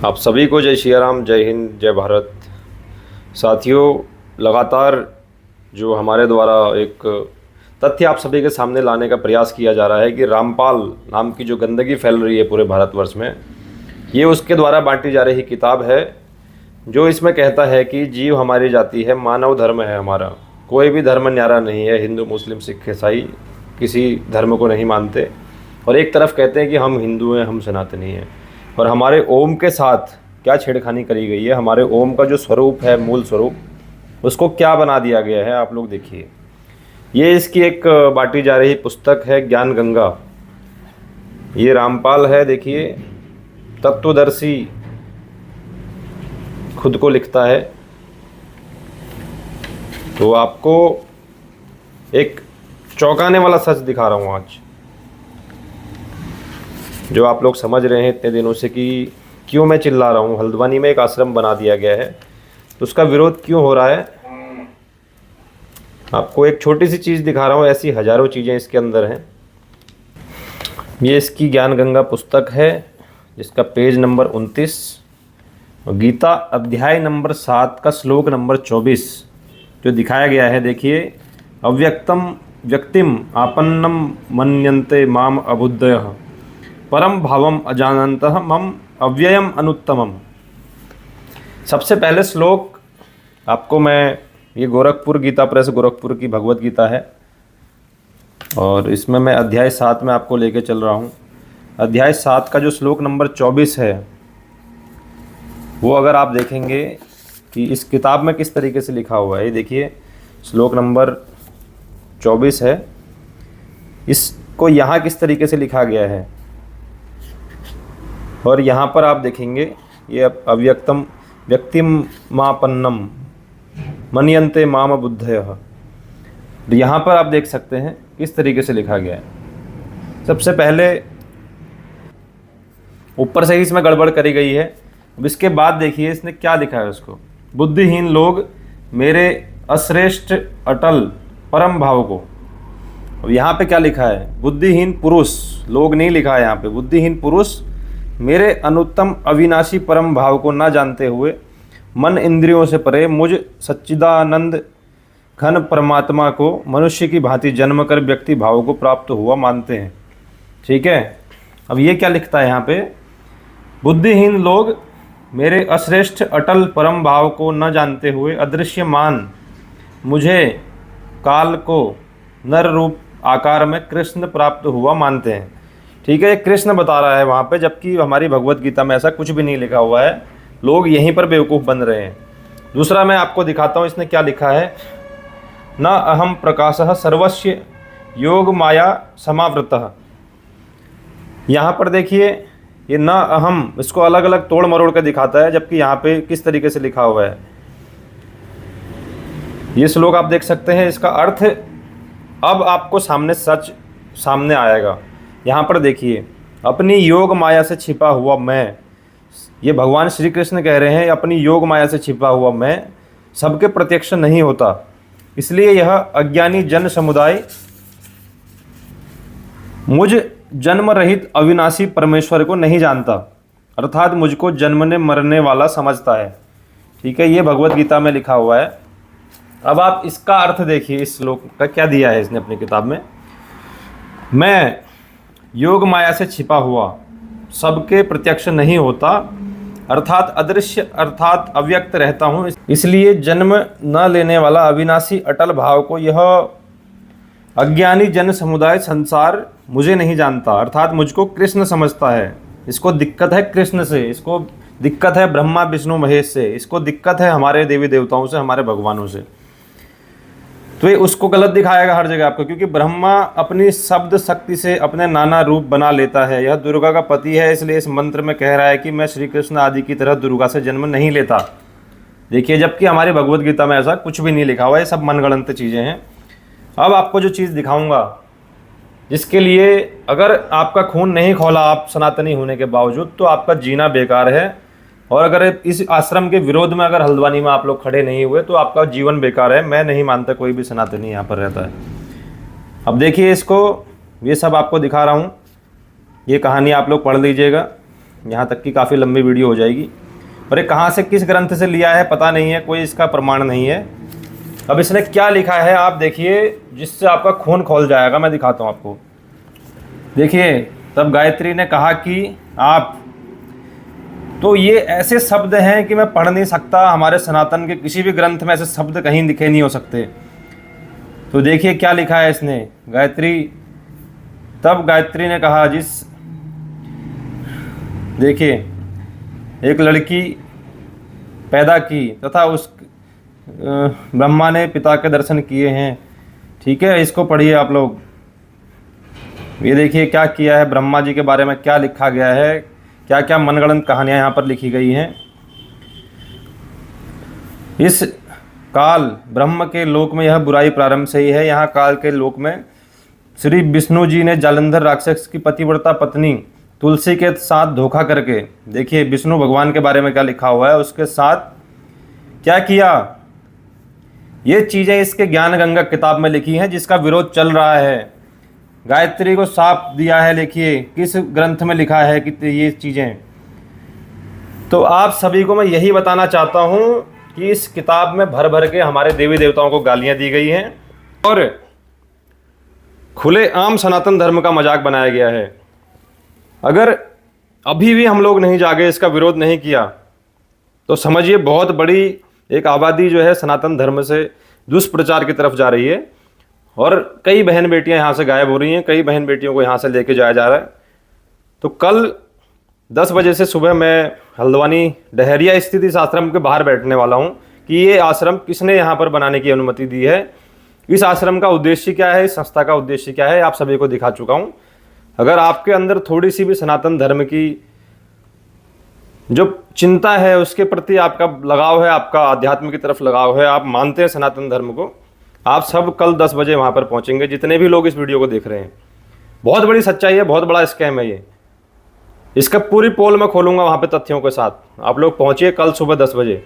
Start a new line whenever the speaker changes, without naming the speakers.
आप सभी को जय श्री राम, जय हिंद, जय भारत। साथियों, लगातार जो हमारे द्वारा एक तथ्य आप सभी के सामने लाने का प्रयास किया जा रहा है कि रामपाल नाम की जो गंदगी फैल रही है पूरे भारतवर्ष में, ये उसके द्वारा बांटी जा रही किताब है जो इसमें कहता है कि जीव हमारी जाति है, मानव धर्म है हमारा, कोई भी धर्म न्यारा नहीं है। हिंदू, मुस्लिम, सिख, ईसाई किसी धर्म को नहीं मानते और एक तरफ कहते हैं कि हम हिंदू हैं, हम सनातनी हैं। और हमारे ओम के साथ क्या छेड़खानी करी गई है, हमारे ओम का जो स्वरूप है, मूल स्वरूप, उसको क्या बना दिया गया है, आप लोग देखिए। ये इसकी एक बांटी जा रही पुस्तक है ज्ञान गंगा। ये रामपाल है, देखिए, तत्वदर्शी खुद को लिखता है। तो आपको एक चौंकाने वाला सच दिखा रहा हूँ आज, जो आप लोग समझ रहे हैं इतने दिनों से कि क्यों मैं चिल्ला रहा हूँ। हल्द्वानी में एक आश्रम बना दिया गया है, तो उसका विरोध क्यों हो रहा है। आपको एक छोटी सी चीज़ दिखा रहा हूँ, ऐसी हजारों चीज़ें इसके अंदर हैं। ये इसकी ज्ञान गंगा पुस्तक है जिसका पेज नंबर 29 और गीता अध्याय नंबर 7 का श्लोक नंबर 24 जो दिखाया गया है। देखिए, अव्यक्तम व्यक्तिम आपन्नम मन्यन्ते माम अबुद्धयः परम भावम अजानन्तः मम अव्ययम अनुत्तमम। सबसे पहले श्लोक आपको मैं, ये गोरखपुर गीता प्रेस गोरखपुर की भगवत गीता है और इसमें मैं अध्याय 7 में आपको लेके चल रहा हूँ। अध्याय 7 का जो श्लोक नंबर 24 है, वो अगर आप देखेंगे कि इस किताब में किस तरीके से लिखा हुआ है, ये देखिए श्लोक नंबर 24 है, इसको यहाँ किस तरीके से लिखा गया है। और यहाँ पर आप देखेंगे ये अव्यक्तम व्यक्तिम मापन्नम मन्यन्ते माम बुद्धयः, यहाँ पर आप देख सकते हैं किस तरीके से लिखा गया है। सबसे पहले ऊपर से ही इसमें गड़बड़ करी गई है। अब इसके बाद देखिए इसने क्या लिखा है उसको, बुद्धिहीन लोग मेरे अश्रेष्ठ अटल परम भाव को। अब यहाँ पे क्या लिखा है, बुद्धिहीन पुरुष, लोग नहीं लिखा है यहाँ पे, बुद्धिहीन पुरुष मेरे अनुत्तम अविनाशी परम भाव को न जानते हुए मन इंद्रियों से परे मुझ सच्चिदानंद घन परमात्मा को मनुष्य की भांति जन्म कर व्यक्ति भाव को प्राप्त हुआ मानते हैं। ठीक है, अब ये क्या लिखता है यहाँ पे, बुद्धिहीन लोग मेरे अश्रेष्ठ अटल परम भाव को न जानते हुए अदृश्यमान मुझे काल को नर रूप आकार में कृष्ण प्राप्त हुआ मानते हैं। ठीक है, ये कृष्ण बता रहा है वहाँ पे, जबकि हमारी भगवत गीता में ऐसा कुछ भी नहीं लिखा हुआ है। लोग यहीं पर बेवकूफ़ बन रहे हैं। दूसरा मैं आपको दिखाता हूँ इसने क्या लिखा है, न अहम प्रकाशः सर्वस्य योग माया समावृतः। यहाँ पर देखिए ये न अहम, इसको अलग अलग तोड़ मरोड़ कर दिखाता है, जबकि यहाँ पे किस तरीके से लिखा हुआ है। ये श्लोक आप देख सकते हैं, इसका अर्थ अब आपको सामने सच सामने आएगा। यहाँ पर देखिए, अपनी योग माया से छिपा हुआ मैं, ये भगवान श्री कृष्ण कह रहे हैं, अपनी योग माया से छिपा हुआ मैं सबके प्रत्यक्ष नहीं होता, इसलिए यह अज्ञानी जन समुदाय मुझ जन्म रहित अविनाशी परमेश्वर को नहीं जानता, अर्थात मुझको जन्मने मरने वाला समझता है। ठीक है, ये भगवत गीता में लिखा हुआ है। अब आप इसका अर्थ देखिए, इस श्लोक का क्या दिया है इसने अपनी किताब में, मैं योग माया से छिपा हुआ सबके प्रत्यक्ष नहीं होता, अर्थात अदृश्य अर्थात अव्यक्त रहता हूँ, इसलिए जन्म न लेने वाला अविनाशी अटल भाव को यह अज्ञानी जन समुदाय संसार मुझे नहीं जानता, अर्थात मुझको कृष्ण समझता है। इसको दिक्कत है कृष्ण से, इसको दिक्कत है ब्रह्मा विष्णु महेश से, इसको दिक्कत है हमारे देवी देवताओं से, हमारे भगवानों से। तो ये उसको गलत दिखाएगा हर जगह आपको, क्योंकि ब्रह्मा अपनी शब्द शक्ति से अपने नाना रूप बना लेता है। यह दुर्गा का पति है, इसलिए इस मंत्र में कह रहा है कि मैं श्री कृष्ण आदि की तरह दुर्गा से जन्म नहीं लेता। देखिए, जबकि हमारी भगवत गीता में ऐसा कुछ भी नहीं लिखा हुआ है, ये सब मनगढ़ंत चीज़ें हैं। अब आपको जो चीज़ दिखाऊंगा, जिसके लिए अगर आपका खून नहीं खोला आप सनातनी होने के बावजूद, तो आपका जीना बेकार है। और अगर इस आश्रम के विरोध में अगर हल्द्वानी में आप लोग खड़े नहीं हुए तो आपका जीवन बेकार है। मैं नहीं मानता कोई भी सनातनी यहाँ पर रहता है। अब देखिए इसको, ये सब आपको दिखा रहा हूँ, ये कहानी आप लोग पढ़ लीजिएगा। यहाँ तक की काफ़ी लंबी वीडियो हो जाएगी। और ये कहाँ से किस ग्रंथ से लिया है पता नहीं है, कोई इसका प्रमाण नहीं है। अब इसने क्या लिखा है आप देखिए, जिससे आपका खून खौल जाएगा। मैं दिखाता हूँ आपको, देखिए। तब गायत्री ने कहा कि आप, तो ये ऐसे शब्द हैं कि मैं पढ़ नहीं सकता, हमारे सनातन के किसी भी ग्रंथ में ऐसे शब्द कहीं लिखे नहीं हो सकते। तो देखिए क्या लिखा है इसने, गायत्री। तब गायत्री ने कहा, देखिए, एक लड़की पैदा की तथा उस ब्रह्मा ने पिता के दर्शन किए हैं। ठीक है, इसको पढ़िए आप लोग। ये देखिए क्या किया है, ब्रह्मा जी के बारे में क्या लिखा गया है, क्या क्या मनगढ़ंत कहानियाँ यहाँ पर लिखी गई हैं। इस काल ब्रह्म के लोक में यह बुराई प्रारंभ से ही है। यहाँ काल के लोक में श्री विष्णु जी ने जालंधर राक्षस की पतिव्रता पत्नी तुलसी के साथ धोखा करके, देखिए विष्णु भगवान के बारे में क्या लिखा हुआ है, उसके साथ क्या किया। ये चीज़ें इसके ज्ञान गंगा किताब में लिखी हैं, जिसका विरोध चल रहा है। गायत्री को साफ दिया है, देखिए किस ग्रंथ में लिखा है कि ये चीज़ें। तो आप सभी को मैं यही बताना चाहता हूँ कि इस किताब में भर भर के हमारे देवी देवताओं को गालियाँ दी गई हैं और खुले आम सनातन धर्म का मजाक बनाया गया है। अगर अभी भी हम लोग नहीं जागे, इसका विरोध नहीं किया, तो समझिए बहुत बड़ी एक आबादी जो है सनातन धर्म से दुष्प्रचार की तरफ जा रही है। और कई बहन बेटियां यहाँ से गायब हो रही हैं, कई बहन बेटियों को यहाँ से लेके जाया जा रहा है। तो कल 10 बजे से सुबह मैं हल्द्वानी डहरिया स्थित इस आश्रम के बाहर बैठने वाला हूँ कि ये आश्रम किसने यहाँ पर बनाने की अनुमति दी है, इस आश्रम का उद्देश्य क्या है, इस संस्था का उद्देश्य क्या है, आप सभी को दिखा चुका हूँ। अगर आपके अंदर थोड़ी सी भी सनातन धर्म की जो चिंता है, उसके प्रति आपका लगाव है, आपका आध्यात्म की तरफ लगाव है, आप मानते हैं सनातन धर्म को, आप सब कल 10 बजे वहाँ पर पहुँचेंगे, जितने भी लोग इस वीडियो को देख रहे हैं। बहुत बड़ी सच्चाई है, बहुत बड़ा स्कैम है ये। इसका पूरी पोल मैं खोलूँगा वहाँ पे तथ्यों के साथ। आप लोग पहुँचिए कल सुबह 10 बजे।